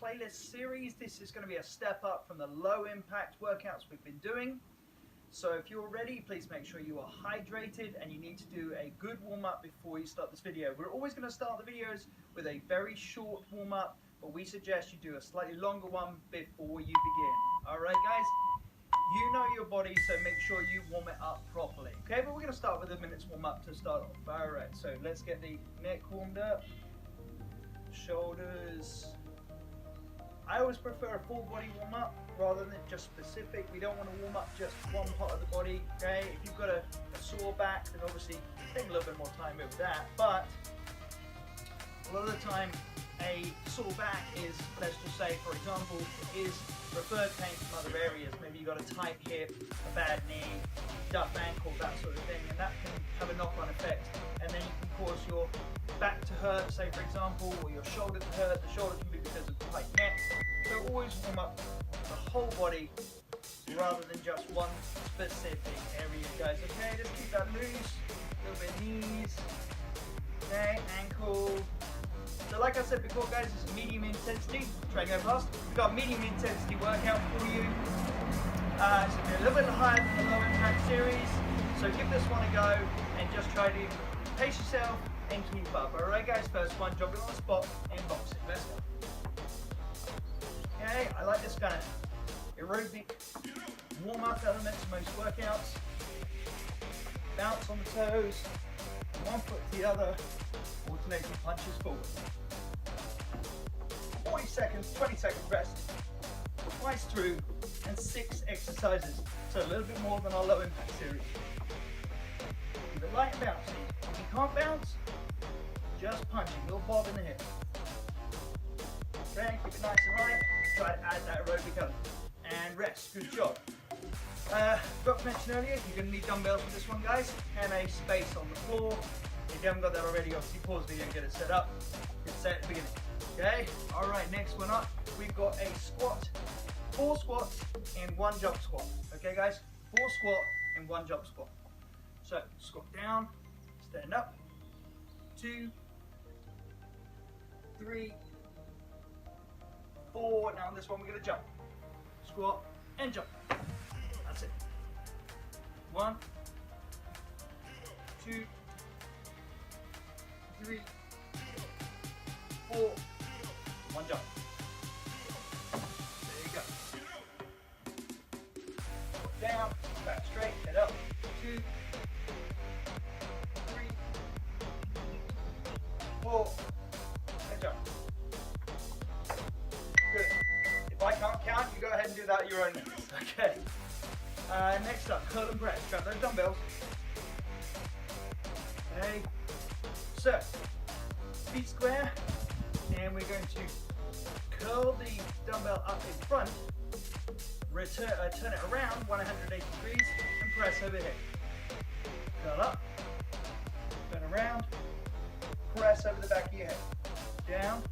playlist series. This is going to be a step up from the low impact workouts we've been doing. So if you're ready, please make sure you are hydrated, and you need to do a good warm up before you start this video. We're always going to start the videos with a very short warm up, but we suggest you do a slightly longer one before you begin. Alright guys, you know your body, so make sure you warm it up properly. Okay, but we're going to start with a minute's warm up to start off. Alright, so let's get the neck warmed up, shoulders. I always prefer a full body warm up rather than just specific. We don't want to warm up just one part of the body. Okay, if you've got a sore back, then obviously take a little bit more time with that. But a lot of the time, a sore back is, let's just say, for example, is referred pain from other areas. Maybe you've got a tight hip, a bad knee, duff ankle, that sort of thing, and that can have a knock-on effect. And then you can cause your back to hurt, say for example, or your shoulder to hurt. The shoulder can be because of tight neck. So always warm up the whole body rather than just one specific area, guys. Okay, just keep that loose. A little bit knees, okay, ankle. So like I said before, guys, it's medium intensity. Try and go fast. We've got a medium intensity workout for you. It's going to be a little bit higher than the low impact series. So give this one a go and just try to pace yourself and keep up. Alright guys, first one, jogging on the spot and boxing. Let's go. Okay, I like this kind of aerobic warm-up element to most workouts. Bounce on the toes, one foot to the other, alternating punches forward. 40 seconds, 20 seconds rest, twice through, and 6 exercises. So a little bit more than our low impact series. Keep it light and bouncy. If you can't bounce, just punching, little bob in the hip. Okay, keep it nice and light. Try to add that aerobic element. And rest, good job. Forgot to mention earlier, you're going to need dumbbells for this one, guys, and a space on the floor. If you haven't got that already, obviously pause the video and get it set up. Get set at the beginning. Okay, alright, next one up, we've got a squat, 4 squats and 1 jump squat. Okay guys, 4 squat and 1 jump squat. So, squat down, stand up, 2, 3, 4, now on this one we're going to jump. Squat and jump. That's it. 1, 2, 3, 4, 1 jump. There you go. Down, back straight, head up. 2, 3, 4, and jump. Good. If I can't count, you go ahead and do that at your own pace. Okay. Next up, curl and press. Grab those dumbbells. Okay. So, feet square, and we're going to curl the dumbbell up in front, turn it around 180 degrees, and press overhead. Curl up, turn around, press over the back of your head. Down,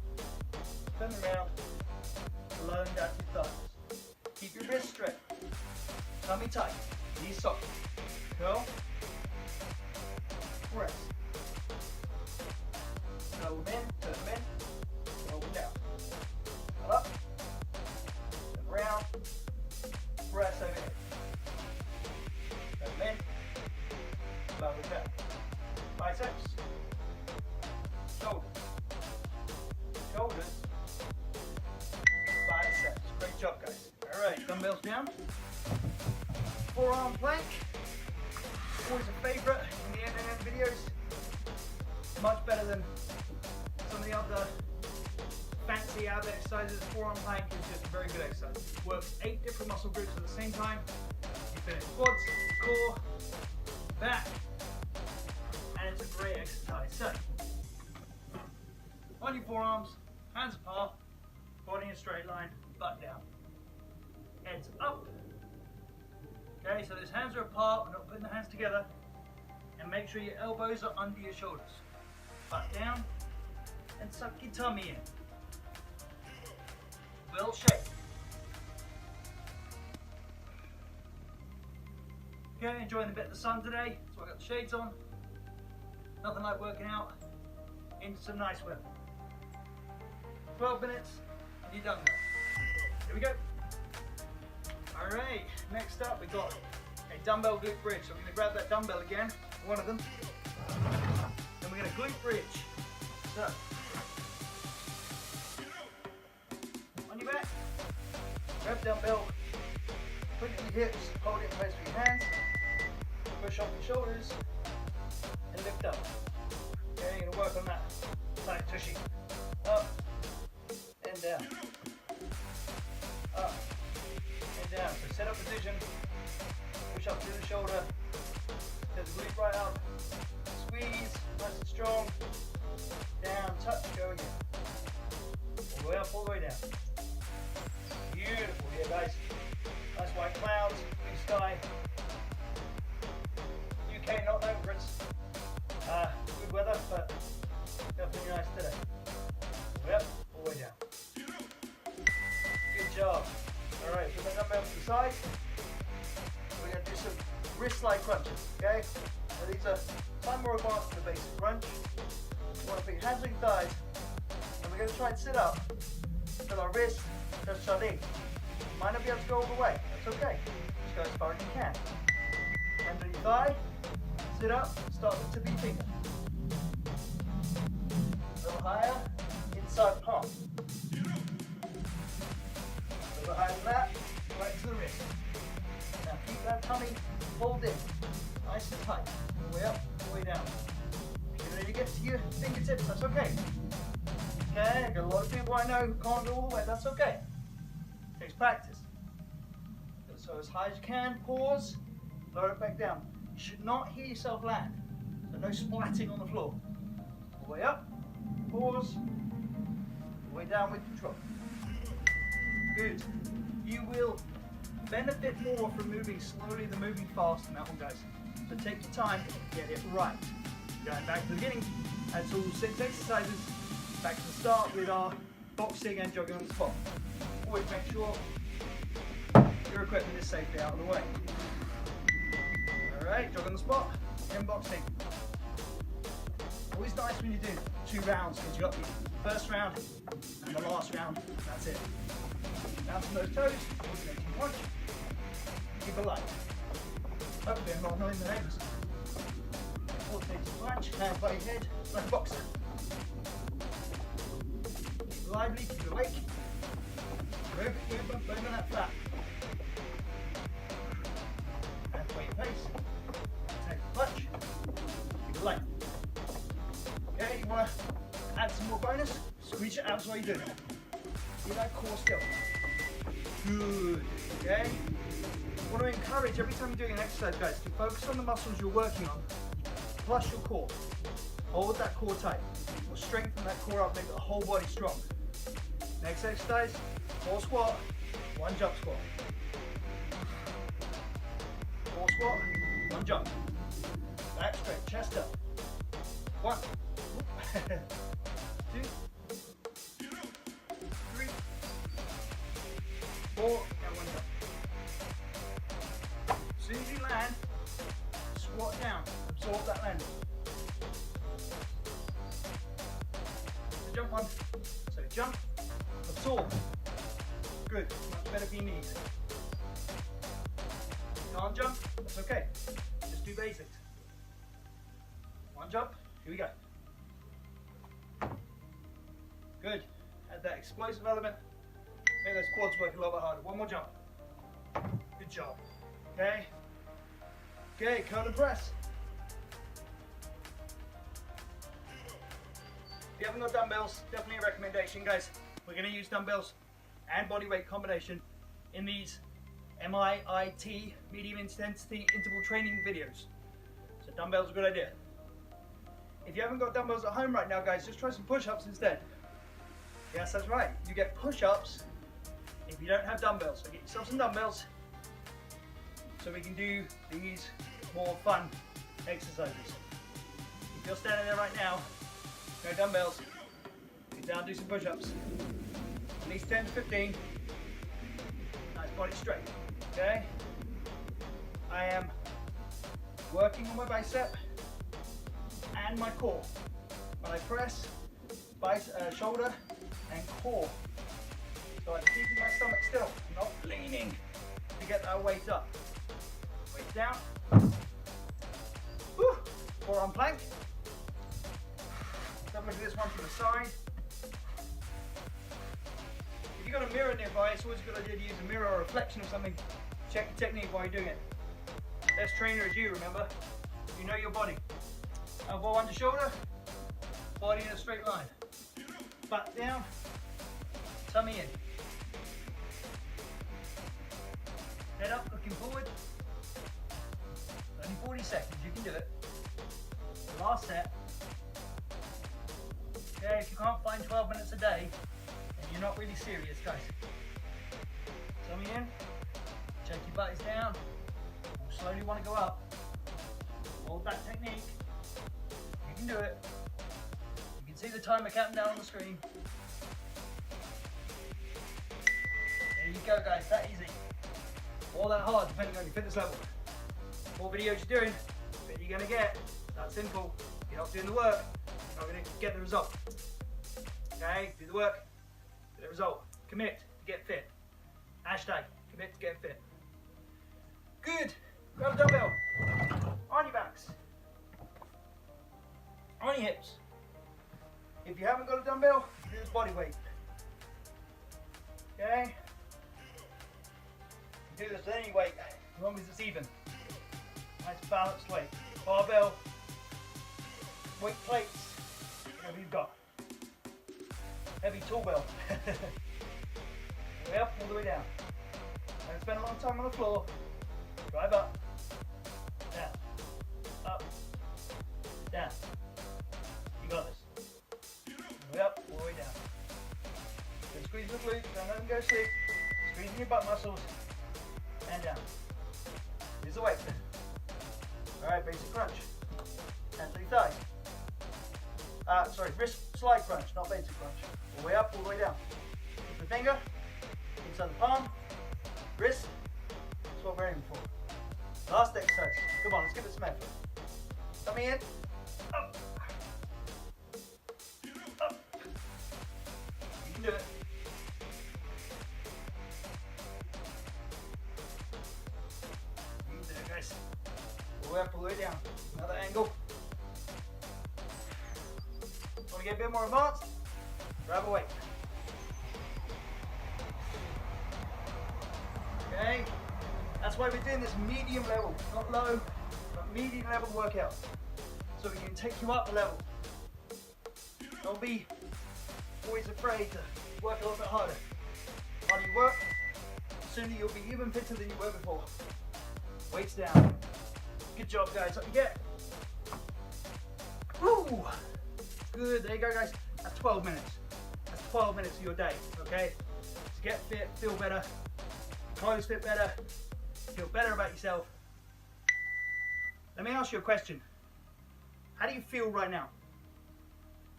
turn around, low and down to your thighs. Keep your wrists straight, tummy tight, knees soft. Curl, press. Curl them in, turn them in, curl them down. Curl up, turn around, press overhead. Turn them in, lower down. Biceps, shoulders, shoulders, biceps. Great job, guys. Alright, dumbbells down. Forearm plank, always a favorite in the M.I.I.T videos. Much better than some of the other fancy ab exercises. Forearm plank is just a very good exercise. It works 8 different muscle groups at the same time. You finish quads, core, back, and it's a great exercise. So, on your forearms, hands apart, body in a straight line, butt down. Heads up. Okay, so those hands are apart, we're not putting the hands together. And make sure your elbows are under your shoulders. Butt down, and suck your tummy in. Build shape. Okay, enjoying the bit of the sun today, so I got the shades on. Nothing like working out in some nice weather. 12 minutes and you're done there. Here we go. All right, next up we got a dumbbell glute bridge. So we're going to grab that dumbbell again, one of them, and we're going to glute bridge. So, on your back, grab dumbbell, put it in your hips, hold it in place with your hands, push off your shoulders, and lift up. Okay, you're going to work on that side tushy. Up and down. Up and down. So set up position, push up through the shoulder, get the glute right up, squeeze, nice and strong, down, touch, go again. All the way up, all the way down. Beautiful here, guys. Nice white clouds, blue sky. UK not known for its good weather, but definitely nice today. All the way up, all the way down. Good job. All right, put that dumbbell to the side. We're going to do some wrist slide crunches, okay? Now these are slightly more advanced than the basic crunch. You want to put your hands on your thighs, and we're going to try and sit up till our wrist touches our knee. Might not be able to go all the way, that's okay. Just go as far as you can. Hands on your thigh, sit up, start with the tip of your finger. A little higher, inside palm. A little higher than that, right to the wrist. Now keep that tummy pulled in, nice and tight. All the way up, all the way down. If you're ready to get to your fingertips, that's okay. Okay, I've got a lot of people I know who can't go all the way, that's okay. Takes practice. So as high as you can, pause, lower it back down. You should not hear yourself land. So no splatting on the floor. All the way up, pause, all the way down with control. Good. You will benefit more from moving slowly than moving fast in that one, guys. So take your time, get it right. Going back to the beginning, that's all 6 exercises. Back to the start with our boxing and jogging on the spot. Always make sure your equipment is safely out of the way. Alright, jog on the spot, then boxing. Always nice when you do 2 rounds, because you got the first round and the last round, that's it. Bounce on those toes, alternating punch, keep it light. Hopefully I'm not annoying the neighbours. Alternating punch, hands by your head, like a boxer. Keep it lively, keep it awake. Burn that fat. Hands by your face. Take the punch. Keep it light. Okay, you want to add some more bonus? Squeeze your abs while you do it. Get that core still. Good. Okay? I want to encourage every time you're doing an exercise, guys, to focus on the muscles you're working on, plus your core. Hold that core tight. We'll strengthen that core up, make the whole body strong. Next exercise, 4 squat, 1 jump squat. 4 squat, 1 jump. Back straight, chest up. 1, 2, 3, 4, and 1 jump. As soon as you land, squat down, absorb that landing. So jump 1, so jump, absorb. Good, much better for your knees. Can't jump, that's okay. Just do basics. 1 jump, here we go. Good, add that explosive element. Make those quads work a little bit harder. 1 more jump. Good job. Okay. Okay, curl and press. If you haven't got dumbbells, definitely a recommendation, guys. We're going to use dumbbells and body weight combination in these M.I.I.T, medium intensity interval training videos. So dumbbells are a good idea. If you haven't got dumbbells at home right now, guys, just try some push-ups instead. Yes, that's right. You get push-ups if you don't have dumbbells. So get yourself some dumbbells so we can do these more fun exercises. If you're standing there right now, no dumbbells, get down, do some push-ups. At least 10 to 15. Nice body straight. Okay? I am working on my bicep and my core. When I press, shoulder and core So I'm keeping my stomach still, not leaning to get that weight up. Weight down. Woo. Forearm plank. Then we'll do this one to the side. If you've got a mirror nearby, it's always a good idea to use a mirror or a reflection of something. Check the technique while you're doing it. Best trainer is you, remember? You know your body. Elbow under shoulder, body in a straight line. Back down, tummy in. Head up, looking forward. Only 40 seconds, you can do it. Last set. Okay, if you can't find 12 minutes a day, then you're not really serious, guys. Tummy in, check your butt is down. You slowly want to go up. Hold that technique. You can do it. You can see the timer counting down on the screen. There you go, guys, that easy. All that hard, depending on your fitness level. The more videos you're doing, the better you're going to get. That simple. If you're not doing the work, you're not going to get the result. Okay, do the work, get the result. Commit to get fit. Hashtag commit to get fit. Good. Grab a dumbbell. On your backs. On your hips. If you haven't got a dumbbell, do this body weight. Okay? You do this with any weight, as long as it's even. Nice balanced weight. Barbell, weight plates, whatever you've got. Heavy tool bell. Way up, all the way down. Don't spend a long time on the floor. Drive up, down, up, down. You got this. Way up, all the way down. Then squeeze the glutes, don't let them go to sleep. Squeezing your butt muscles, and down. Here's the weight. Alright, basic crunch. Hands to your thighs. Wrist slide crunch, not basic crunch. All the way up, all the way down. Keep the finger inside the palm, wrist. That's what we're aiming for. Last exercise. Come on, let's give it some effort. Tummy in. Up. Up. You can do it. You can do it, guys. All the way up, all the way down. Another angle. Want to get a bit more advanced? Grab a weight. Okay? That's why we're doing this medium level, not low, but medium level workout. So we can take you up a level. Don't be always afraid to work a little bit harder. The harder you work, the sooner you'll be even fitter than you were before. Weights down. Good job, guys. Up you get. Woo! Good. There you go, guys. That's 12 minutes. That's 12 minutes of your day, okay? To get fit, feel better, clothes fit better, feel better about yourself. Let me ask you a question. How do you feel right now?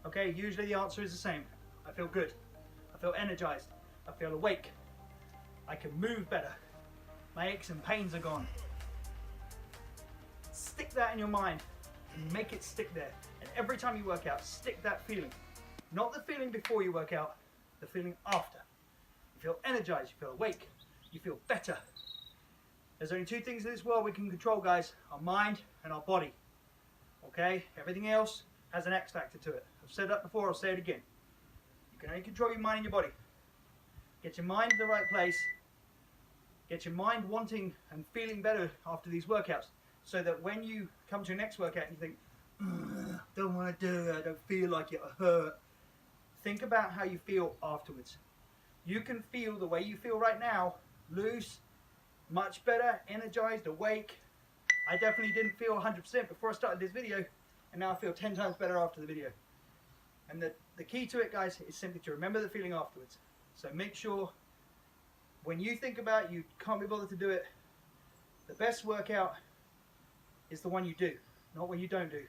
Okay, usually the answer is the same. I feel good. I feel energized. I feel awake. I can move better. My aches and pains are gone. Stick that in your mind and make it stick there. And every time you work out, stick that feeling. Not the feeling before you work out, the feeling after. You feel energized, you feel awake, you feel better. There's only two things in this world we can control, guys: our mind and our body. Okay? Everything else has an X factor to it. I've said that before, I'll say it again. You can only control your mind and your body. Get your mind in the right place. Get your mind wanting and feeling better after these workouts, so that when you come to your next workout and you think, don't want to do it, I don't feel like it, I hurt. Think about how you feel afterwards. You can feel the way you feel right now, loose, much better, energized, awake. I definitely didn't feel 100% before I started this video, and now I feel 10 times better after the video. And the key to it, guys, is simply to remember the feeling afterwards. So make sure when you think about it, you can't be bothered to do it, the best workout is the one you do, not what you don't do.